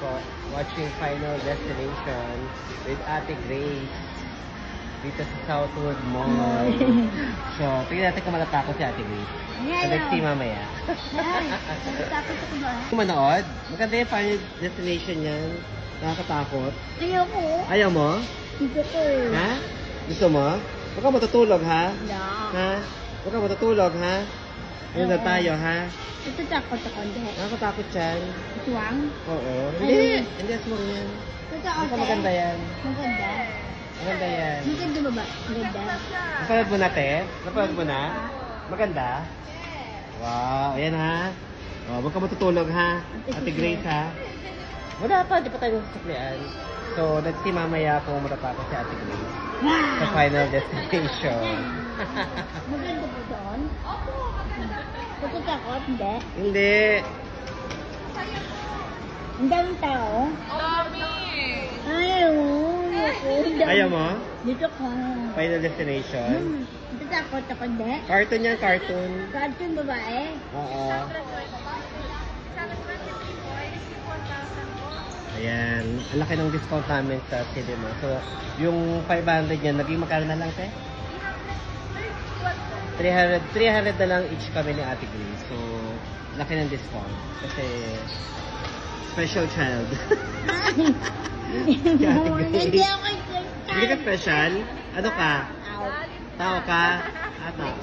po, watching Final Destination with Ate Grace dito sa Southwood Mall. So, tingnan natin kung matatakot si Ate Grace. Sa next team mamaya. Takot ako ba? Kung manood, maganda yung Final Destination yan. Nakakatakot. Ayaw ko. Ayaw mo? Gusto ko. Ha? Gusto mo? Huwag ka matutulog, ha? No. Ha? Huwag ka matutulog, ha? Ayun na tayo, ha? Ito takot ako. Hindi. Nakakatakot yan. Tuwang? Oo. Hindi. Hindi aswang yan. Ito takot. Baka maganda yan. Maganda. Maganda yan. Maganda ba ba? Maganda. Napanood mo na, te? Napanood mo na? Maganda? Wow. Ayan, ha? Oh, huwag ka matutulog, ha? Ate Grace, ha? Wala pa. Di pa tayo sasuklian. So, let's see mamaya kung matatapos si Ate Grace sa Final Destination. Maganda po doon? Opo. Ito takot? Hindi. Hindi. Ang daming tao? Dami! Ayaw mo. Ayaw mo? Dito ka. Final Destination? Ito takot ako. Hindi. Cartoon yan, cartoon. Cartoon babae? Oo. Ayan. Ang laki ng discount namin sa cinema. So, yung 500 niya, naging magkano na lang, te? 300 na lang each kami ni Ate Grace. So, laki ng discount. Kasi, special child. Hindi ako Hindi ka special? Ano ka? Tao ka? Tao.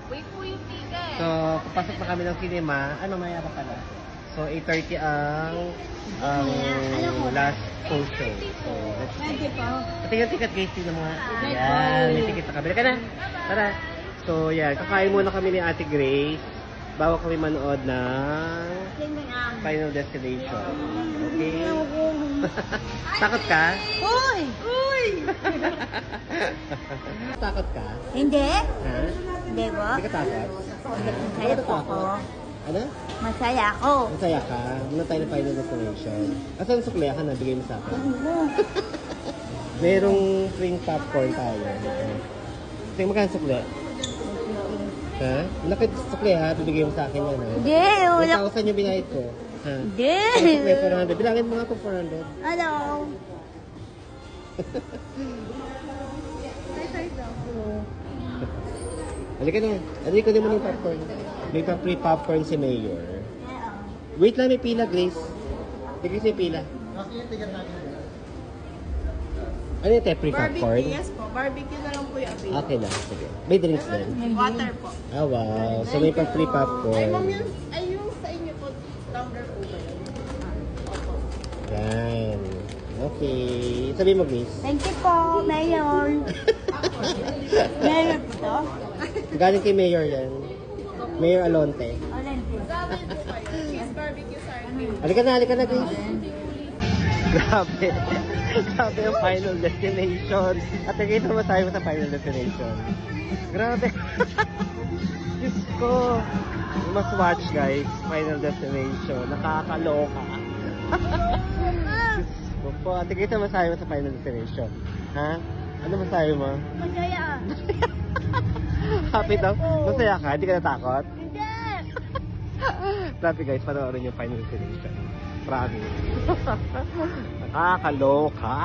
Wait po yung ticket. So, papasok na kami ng cinema. Ano, maya pa pala? So, 8:30 ang last post show. So, let's see. Pwede po. Tingnan ticket guys, tingnan mo nga. Ayan, may ticket na kami. Ka na. Tara. So, yan. Kakain muna kami ni Ate Grace bago kami manood ng Final Destination. Okay? Takot ka? Uy! Uy! Takot ka? Hindi. Ha? Hindi po. Hindi ka takot? Masaya po ako. Ano? Masaya ako. Masaya ka? Muna tayo ng Final Destination. Asan suklaya ka na? Bigay mo sa akin. Merong free popcorn tayo. Tingnan mo magkano sukle? Ha? Laki sukle ha? Bibigay mo sa akin yan ha? Hindi. Wala. 1,000 yung binayad ko. Ha? Hindi. Sukle 400. Bilangin mo nga po 400. Ano? Halika na. Halika ko din mo ng popcorn. May free popcorn si Mayor. Wait lang, may pila, Grace. Tigil si pila. Ano yung free popcorn? Barbecue, yes po. Barbecue na lang po yung available. Okay lang, sige. May drinks din. Water po. Ah, wow. So may free Ay, popcorn. ma'am, yung sa inyo po, tumbler po ba yun? Yan. Okay. Sabi mo, Grace. Thank you po, Mayor. Mayor po to? Galing kay Mayor yan. Mayor Alonte. Sabi po kayo. Cheese barbecue sardine. Halika na, Grace. Grabe. Grabe yung Final Destination. At nakita mo tayo sa Final Destination. Grabe. Diyos ko. You must watch, guys. Final Destination. Nakakaloka. Diyos ko po. At nakita mo tayo sa Final Destination. Ha? Ano masabi mo? Masaya. Happy daw? Masaya ka? Hindi ka natakot? Hindi. Grabe guys, panoorin yung Final Destination. Promise. Nakakaloka.